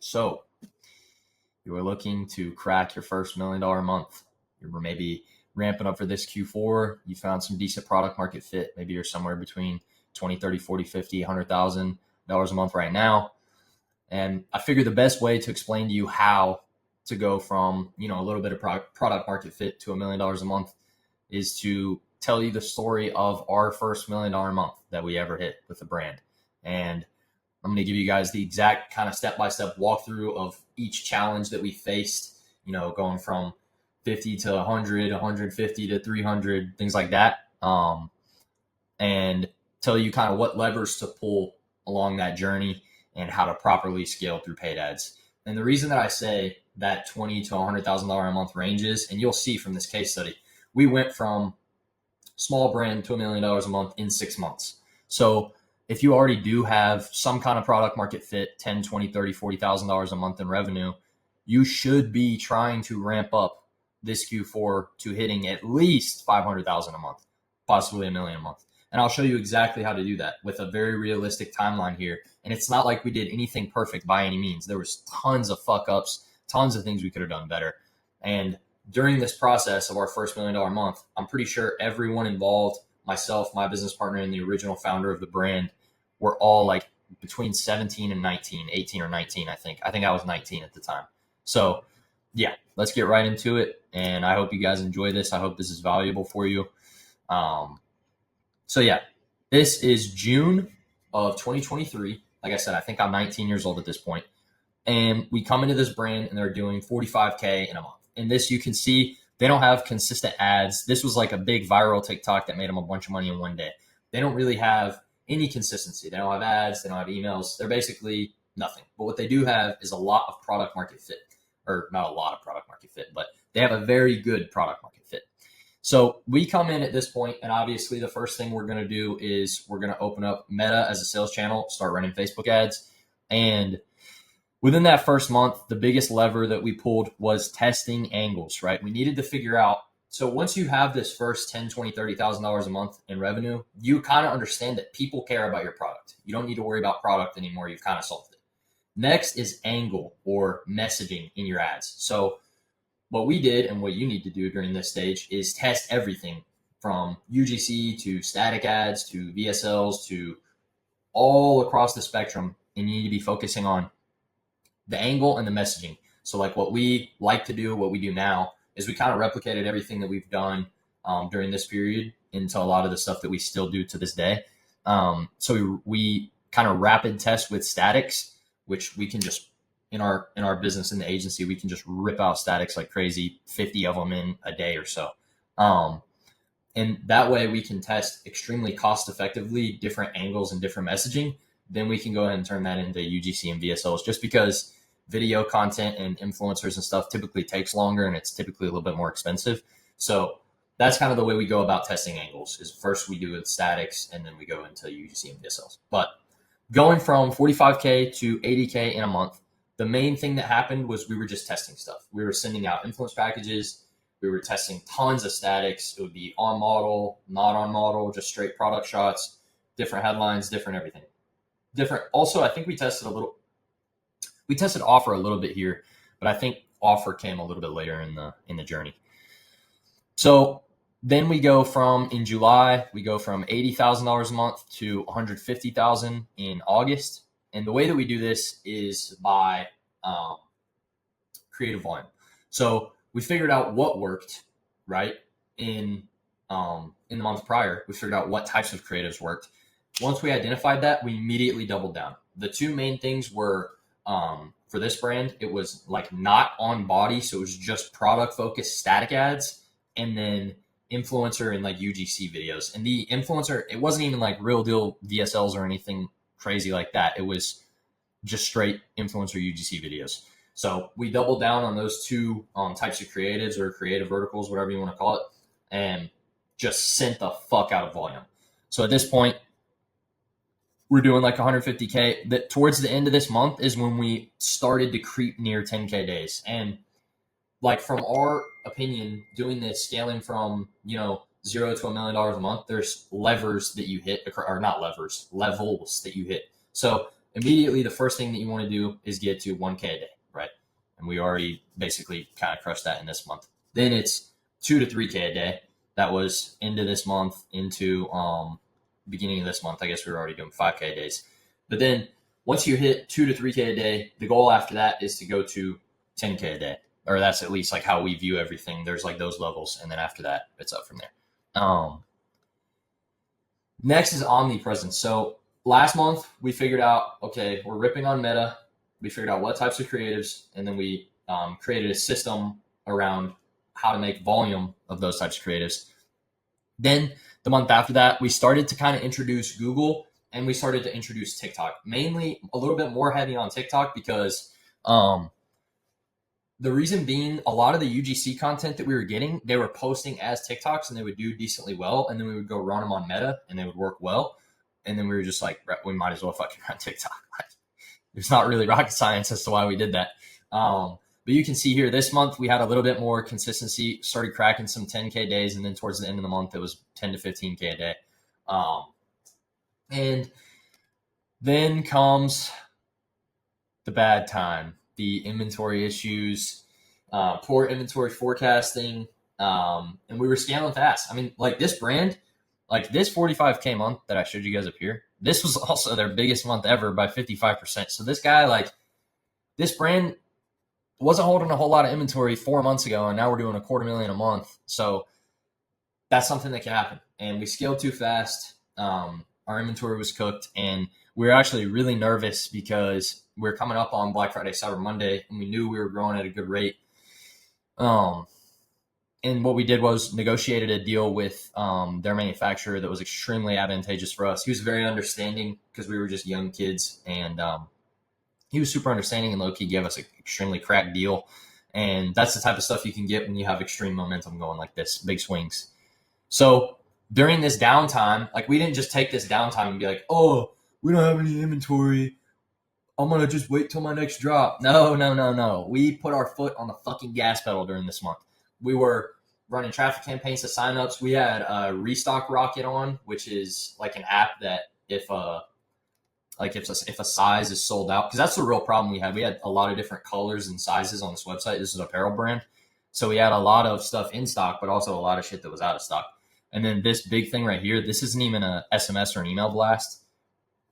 So you are looking to crack your first $1 million month. You're maybe ramping up for this Q4. You found some decent product market fit. Maybe you're somewhere between 20, 30, 40, 50, $100,000 a month right now. And I figured the best way to explain to you how to go from, a little bit of product market fit to $1 million a month is to tell you the story of our first $1 million month that we ever hit with the brand. And I'm going to give you guys the exact kind of step-by-step walkthrough of each challenge that we faced, going from 50 to 100, 150 to 300, things like that. And tell you kind of what levers to pull along that journey and how to properly scale through paid ads. And the reason that I say that $20,000 to $100,000 a month ranges, and you'll see from this case study, we went from small brand to $1 million a month in 6 months. So if you already do have some kind of product market fit, $10,000, $20,000, $30,000, $40,000 a month in revenue, you should be trying to ramp up this Q4 to hitting at least $500,000 a month, possibly $1 million a month. And I'll show you exactly how to do that with a very realistic timeline here. And it's not like we did anything perfect by any means. There was tons of fuck ups, tons of things we could have done better. And during this process of our first $1 million month, I'm pretty sure everyone involved, myself, my business partner, and the original founder of the brand, were all like between 17 and 19, 18 or 19, I think. I think I was 19 at the time. So yeah, let's get right into it. And I hope you guys enjoy this. I hope this is valuable for you. So yeah, this is June of 2023. Like I said, I think I'm 19 years old at this point. And we come into this brand and they're doing 45K in a month. And this, you can see they don't have consistent ads. This was like a big viral TikTok that made them a bunch of money in one day. They don't really have any consistency. They don't have ads. They don't have emails. They're basically nothing. But what they do have is a lot of product market fit, or not a lot of product market fit, but they have a very good product market fit. So we come in at this point, and obviously the first thing we're going to do is we're going to open up Meta as a sales channel, start running Facebook ads. And within that first month, the biggest lever that we pulled was testing angles, right? We needed to figure out. So once you have this first $10,000, $20,000, $30,000 a month in revenue, you kind of understand that people care about your product. You don't need to worry about product anymore. You've kind of solved it. Next is angle or messaging in your ads. So what we did and what you need to do during this stage is test everything from UGC to static ads to VSLs to all across the spectrum. And you need to be focusing on the angle and the messaging. So like what we like to do, what we do now is we kind of replicated everything that we've done during this period into a lot of the stuff that we still do to this day. So we kind of rapid test with statics, which we can just, in our business in the agency, we can just rip out statics like crazy, 50 of them in a day or so. And that way we can test extremely cost effectively different angles and different messaging. Then we can go ahead and turn that into UGC and VSLs, just because video content and influencers and stuff typically takes longer and it's typically a little bit more expensive. So that's kind of the way we go about testing angles, is first we do it statics and then we go into UGC and VSLs. But going from 45K to 80K in a month, the main thing that happened was we were just testing stuff. We were sending out influence packages. We were testing tons of statics. It would be on model, not on model, just straight product shots, different headlines, different everything. Different. Also, I think we tested offer a little bit here, but I think offer came a little bit later in the journey. So then we go from, in July, we go from $80,000 a month to $150,000 in August. And the way that we do this is by creative volume. So we figured out what worked, right? In the month prior, we figured out what types of creatives worked. Once we identified that, we immediately doubled down. The two main things were, for this brand, it was like not on body. So it was just product focused static ads, and then influencer and like UGC videos. And the influencer, it wasn't even like real deal VSLs or anything crazy like that. It was just straight influencer UGC videos. So we doubled down on those two types of creatives or creative verticals, whatever you want to call it, and just sent the fuck out of volume. So at this point, we're doing like 150K. That towards the end of this month is when we started to creep near 10K days. And like, from our opinion, doing this, scaling from, $0 to $1 million a month, there's levers that you hit, or not levers, levels that you hit. So immediately the first thing that you want to do is get to 1K a day, right? And we already basically kind of crushed that in this month. Then it's 2 to 3K a day. That was into this month, into beginning of this month. I guess we were already doing 5K days. But then once you hit 2 to 3K a day, the goal after that is to go to 10K a day. Or that's at least like how we view everything. There's like those levels. And then after that, it's up from there. Next is omnipresence. So last month we figured out, okay, we're ripping on Meta. We figured out what types of creatives, and then we created a system around how to make volume of those types of creatives. Then the month after that, we started to kind of introduce Google, and we started to introduce TikTok, mainly a little bit more heavy on TikTok because the reason being a lot of the UGC content that we were getting, they were posting as TikToks and they would do decently well. And then we would go run them on Meta and they would work well. And then we were just like, we might as well fucking run TikTok. There's not really rocket science as to why we did that. But you can see here this month we had a little bit more consistency, started cracking some 10K days. And then towards the end of the month, it was 10 to 15K a day. And then comes the bad time. The inventory issues, poor inventory forecasting, and we were scaling fast. I mean, like this brand, like this 45K month that I showed you guys up here, this was also their biggest month ever by 55%. So this guy, like this brand wasn't holding a whole lot of inventory 4 months ago, and now we're doing $250,000 a month. So that's something that can happen. And we scaled too fast. Our inventory was cooked, and we were actually really nervous because we're coming up on Black Friday, Cyber Monday, and we knew we were growing at a good rate. And what we did was negotiated a deal with their manufacturer that was extremely advantageous for us. He was very understanding because we were just young kids, and he was super understanding and low-key gave us an extremely cracked deal. And that's the type of stuff you can get when you have extreme momentum going like this, big swings. So during this downtime, like we didn't just take this downtime and be like, oh, we don't have any inventory, I'm going to just wait till my next drop. No. We put our foot on the fucking gas pedal during this month. We were running traffic campaigns to signups. We had a Restock Rocket on, which is like an app that if a size is sold out, because that's the real problem we had. We had a lot of different colors and sizes on this website. This is an apparel brand. So we had a lot of stuff in stock, but also a lot of shit that was out of stock. And then this big thing right here, this isn't even a SMS or an email blast.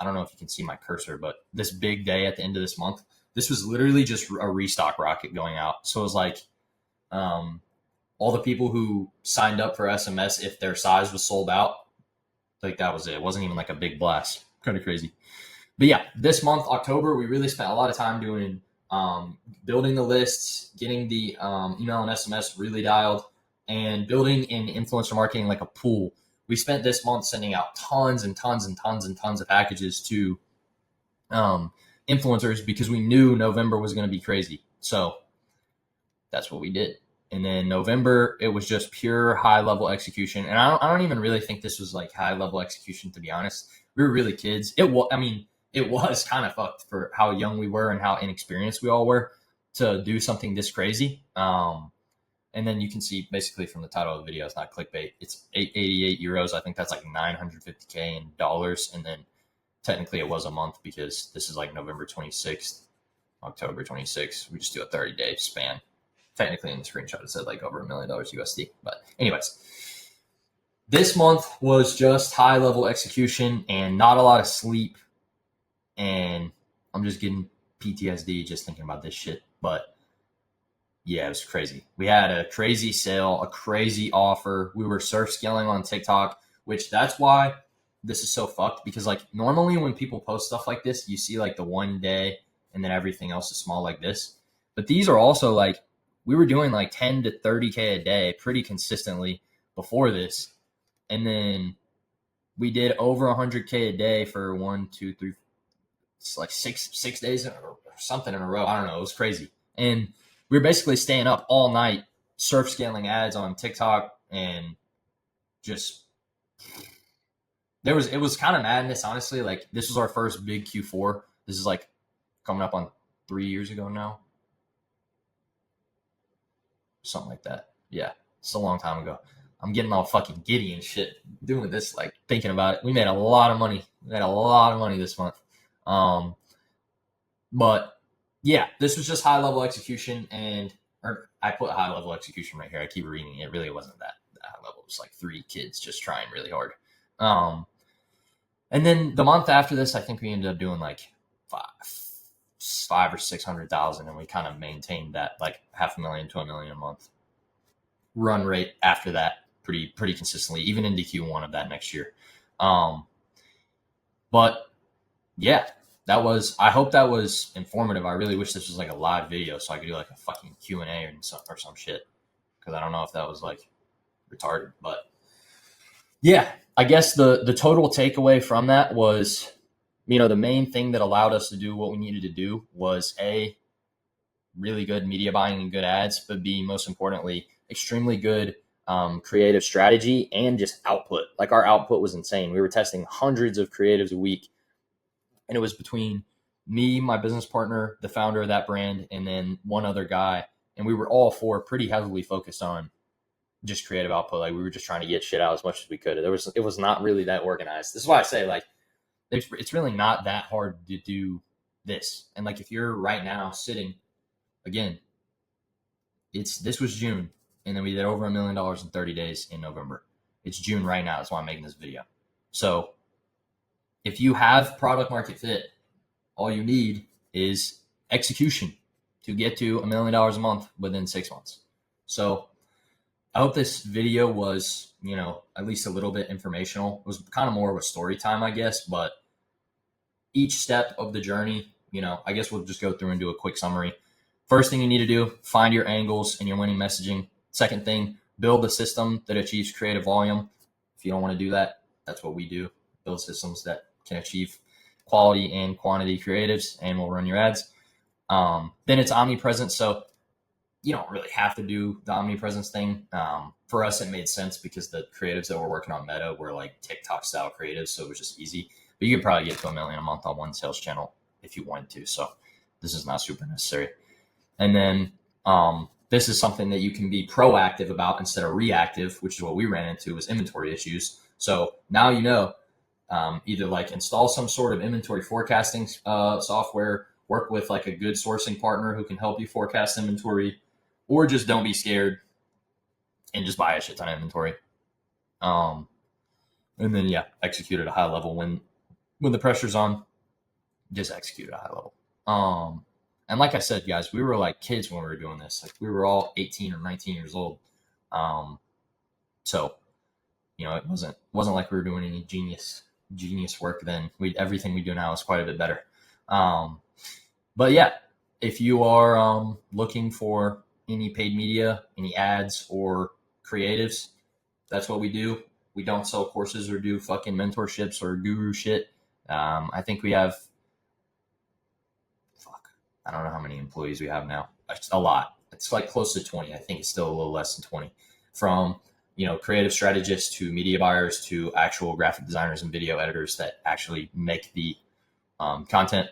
I don't know if you can see my cursor, but this big day at the end of this month, this was literally just a restock rocket going out. So it was like all the people who signed up for SMS, if their size was sold out, like that was it. It wasn't even like a big blast. Kind of crazy. But yeah, this month, October, we really spent a lot of time doing building the lists, getting the email and SMS really dialed, and building in influencer marketing like a pool. We spent this month sending out tons and tons and tons and tons of packages to influencers because we knew November was going to be crazy. So that's what we did. And then November, it was just pure high level execution. And I don't even really think this was like high level execution, to be honest. We were really kids. It was kind of fucked for how young we were and how inexperienced we all were to do something this crazy. And then you can see basically from the title of the video, it's not clickbait. It's 88 euros. I think that's like 950K in dollars. And then technically it was a month because this is like November 26th, October 26th. We just do a 30-day span. Technically in the screenshot, it said like over $1 million USD. But anyways, this month was just high level execution and not a lot of sleep. And I'm just getting PTSD just thinking about this shit. But yeah, it was crazy. We had a crazy sale, a crazy offer. We were surf scaling on TikTok, which that's why this is so fucked. Because like normally when people post stuff like this, you see like the one day and then everything else is small like this. But these are also like, we were doing like 10 to 30K a day pretty consistently before this. And then we did over 100K a day for 1, 2, 3, it's like six days or something in a row. I don't know. It was crazy. And we were basically staying up all night, surf scaling ads on TikTok, and just it was kind of madness, honestly. Like this was our first big Q4. This is like coming up on 3 years ago now. Something like that. Yeah, it's a long time ago. I'm getting all fucking giddy and shit doing this, like thinking about it. We made a lot of money. We made a lot of money this month. But yeah, this was just high level execution, and or I put high level execution right here. I keep reading it. It really wasn't that high level. It was like 3 kids just trying really hard. And then the month after this, I think we ended up doing like five or 600,000, and we kind of maintained that like $500,000 to $1 million a month run rate after that pretty consistently, even into Q1 of that next year. But yeah, that was, I hope that was informative. I really wish this was like a live video so I could do like a fucking Q&A or some shit, because I don't know if that was like retarded. But yeah, I guess the total takeaway from that was, the main thing that allowed us to do what we needed to do was A, really good media buying and good ads, but B, most importantly, extremely good creative strategy and just output. Like, our output was insane. We were testing hundreds of creatives a week, and it was between me, my business partner, the founder of that brand, and then one other guy, and we were all four pretty heavily focused on just creative output. Like, we were just trying to get shit out as much as we could. It was not really that organized. This is why I say, like, it's really not that hard to do this. And like, if you're right now sitting, again, this was June, and then we did over $1 million in 30 days in November. It's June right now. That's why I'm making this video. So if you have product market fit, all you need is execution to get to $1 million a month within 6 months. So I hope this video was, at least a little bit informational. It was kind of more of a story time, I guess, but each step of the journey, I guess we'll just go through and do a quick summary. First thing you need to do, find your angles and your winning messaging. Second thing, build a system that achieves creative volume. If you don't want to do that, that's what we do. Build systems that can achieve quality and quantity creatives, and we'll run your ads. Then it's omnipresence. So you don't really have to do the omnipresence thing. For us, it made sense because the creatives that we're working on Meta were like TikTok style creatives, so it was just easy. But you could probably get to $1 million a month on one sales channel if you wanted to. So this is not super necessary. And then this is something that you can be proactive about instead of reactive, which is what we ran into, was inventory issues. So now either like install some sort of inventory forecasting software, work with like a good sourcing partner who can help you forecast inventory, or just don't be scared and just buy a shit ton of inventory. And then execute at a high level when the pressure's on. Just execute at a high level. And like I said, guys, we were like kids when we were doing this. Like, we were all 18 or 19 years old. So it wasn't like we were doing any genius work then. Everything we do now is quite a bit better. But yeah, if you are looking for any paid media, any ads or creatives, that's what we do. We don't sell courses or do fucking mentorships or guru shit. I think we have, I don't know how many employees we have now. It's a lot. It's like close to 20. I think it's still a little less than 20. From, creative strategists to media buyers to actual graphic designers and video editors that actually make the content.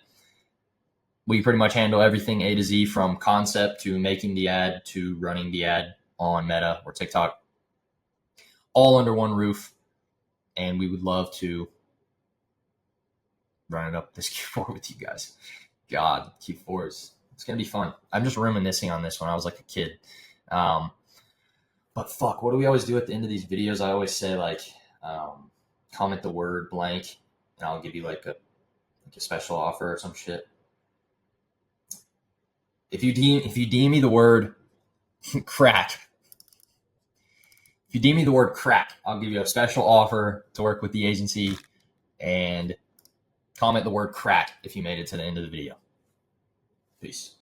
We pretty much handle everything A to Z, from concept to making the ad to running the ad on Meta or TikTok, all under one roof. And we would love to run it up this Q4 with you guys. God, Q4 it's going to be fun. I'm just reminiscing on this when I was like a kid. But fuck, what do we always do at the end of these videos? I always say like, comment the word blank, and I'll give you like a special offer or some shit. If you deem me the word crack, I'll give you a special offer to work with the agency, and comment the word crack if you made it to the end of the video. Peace.